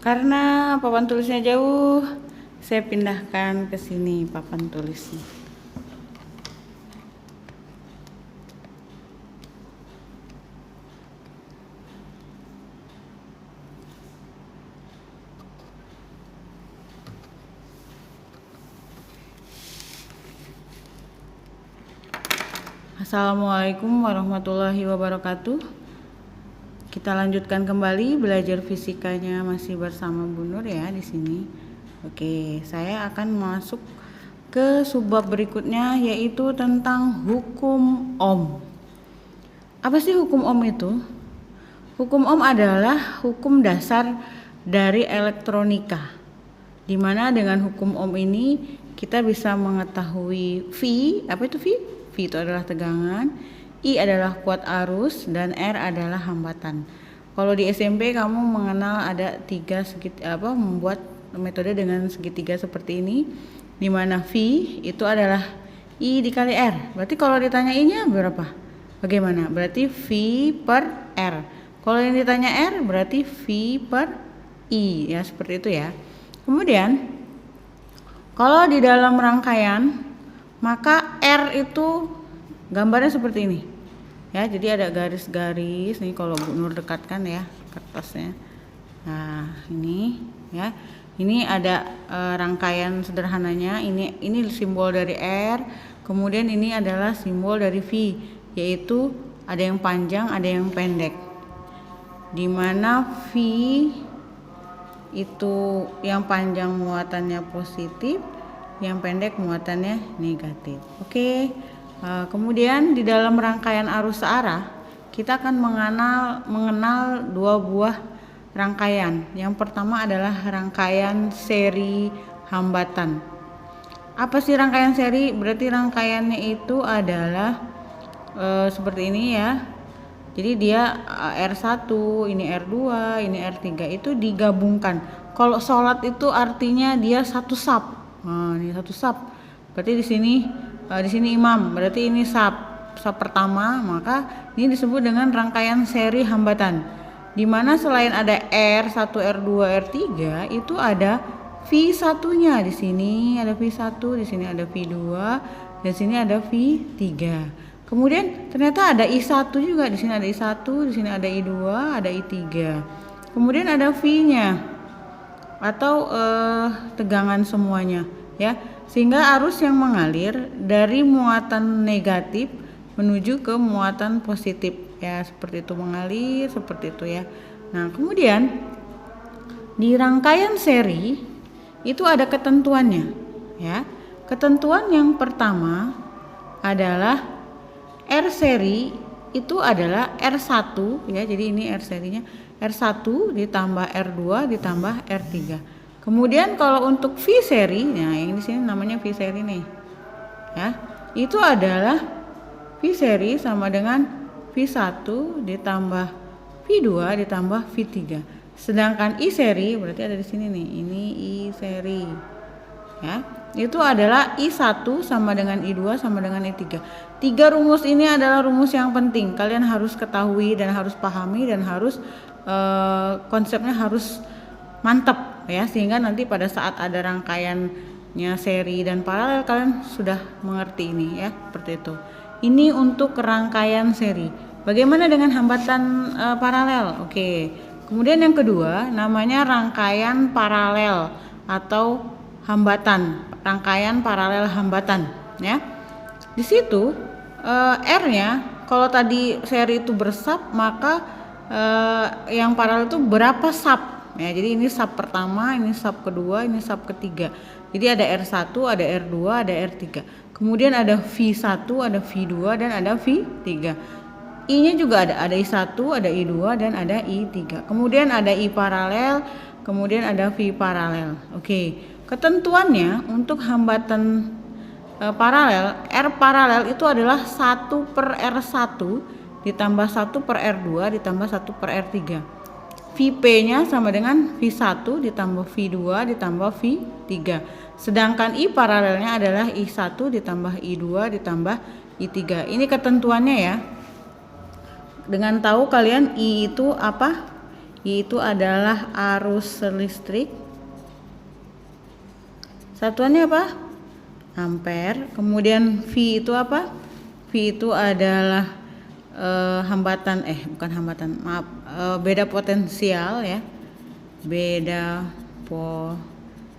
Karena papan tulisnya jauh, saya pindahkan ke sini papan tulisnya. Assalamualaikum warahmatullahi wabarakatuh. Kita lanjutkan kembali belajar fisikanya masih bersama Bu Nur ya di sini. Oke, saya akan masuk ke subbab berikutnya yaitu tentang hukum Ohm. Apa sih hukum Ohm itu? Hukum Ohm adalah hukum dasar dari elektronika. Di mana dengan hukum Ohm ini kita bisa mengetahui V, apa itu V? V itu adalah tegangan, I adalah kuat arus, dan R adalah hambatan. Kalau di SMP kamu mengenal ada membuat metode dengan segitiga seperti ini, di mana V itu adalah I dikali R. Berarti kalau ditanya I-nya berapa? Bagaimana? Berarti V per R. Kalau yang ditanya R berarti V per I, ya seperti itu ya. Kemudian kalau di dalam rangkaian maka R itu gambarnya seperti ini ya, jadi ada garis-garis nih kalau Bu Nur dekatkan ya kertasnya. Nah ini ya, ini ada rangkaian sederhananya, ini simbol dari R, kemudian ini adalah simbol dari V, yaitu ada yang panjang ada yang pendek, dimana V itu yang panjang muatannya positif, yang pendek muatannya negatif. Oke. Kemudian di dalam rangkaian arus searah kita akan mengenal dua buah rangkaian. Yang pertama adalah rangkaian seri hambatan. Apa sih rangkaian seri? Berarti rangkaiannya itu adalah seperti ini ya. Jadi dia R1, ini R2, ini R3 itu digabungkan. Kalau sholat itu artinya dia satu saf. Nah, ini satu saf. Berarti di sini imam. Berarti ini saf pertama, maka ini disebut dengan rangkaian seri hambatan. Di mana selain ada R1, R2, R3, itu ada V1-nya. Di sini ada V1, di sini ada V2, dan sini ada V3. Kemudian ternyata ada I1 juga. Di sini ada I1, di sini ada I2, ada I3. Kemudian ada V-nya atau tegangan semuanya ya, sehingga arus yang mengalir dari muatan negatif menuju ke muatan positif ya, seperti itu mengalir seperti itu ya. Nah kemudian di rangkaian seri itu ada ketentuannya ya. Ketentuan yang pertama adalah R seri itu adalah R1 ya, jadi ini R serinya R1 ditambah R2 ditambah R3. Kemudian kalau untuk V seri, nah yang di sini namanya V seri nih ya, itu adalah V seri sama dengan V1 ditambah V2 ditambah V3. Sedangkan I seri berarti ada di sini nih, ini I seri ya, itu adalah I1 sama dengan I2 sama dengan I3. Tiga rumus ini adalah rumus yang penting, kalian harus ketahui dan harus pahami dan harus konsepnya harus mantap ya, sehingga nanti pada saat ada rangkaiannya seri dan paralel kalian sudah mengerti ini ya, seperti itu. Ini untuk rangkaian seri. Bagaimana dengan hambatan paralel? Oke. Kemudian yang kedua namanya rangkaian paralel atau hambatan, rangkaian paralel hambatan ya. Di situ R-nya kalau tadi seri itu bersaf, maka yang paralel itu berapa saf ya. Jadi ini saf pertama, ini saf kedua, ini saf ketiga. Jadi ada R1, ada R2, ada R3. Kemudian ada V1, ada V2 dan ada V3. I-nya juga ada I1, ada I2 dan ada I3. Kemudian ada I paralel, kemudian ada V paralel. Oke. Ketentuannya untuk hambatan paralel, R paralel itu adalah 1 per R1 ditambah 1 per R2 ditambah 1 per R3. Vp-nya sama dengan V1 ditambah V2 ditambah V3. Sedangkan I paralelnya adalah I1 ditambah I2 ditambah I3. Ini ketentuannya ya. Dengan tahu kalian I itu apa? I itu adalah arus listrik. Satuannya apa? Ampere. Kemudian V itu apa? V itu adalah beda potensial ya. Beda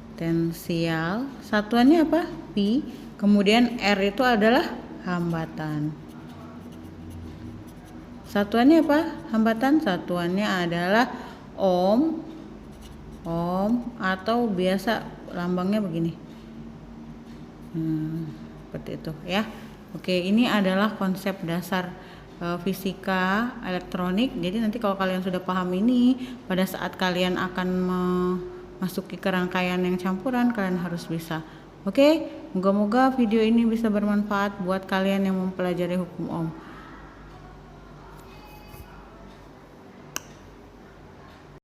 potensial. Satuannya apa? Pi. Kemudian R itu adalah hambatan. Satuannya apa? Hambatan. Satuannya adalah ohm. Atau biasa lambangnya begini. Seperti itu ya. Oke, ini adalah konsep dasar fisika elektronik. Jadi nanti kalau kalian sudah paham ini, pada saat kalian akan memasuki kerangkaian yang campuran, kalian harus bisa. Oke, moga-moga video ini bisa bermanfaat buat kalian yang mempelajari hukum ohm.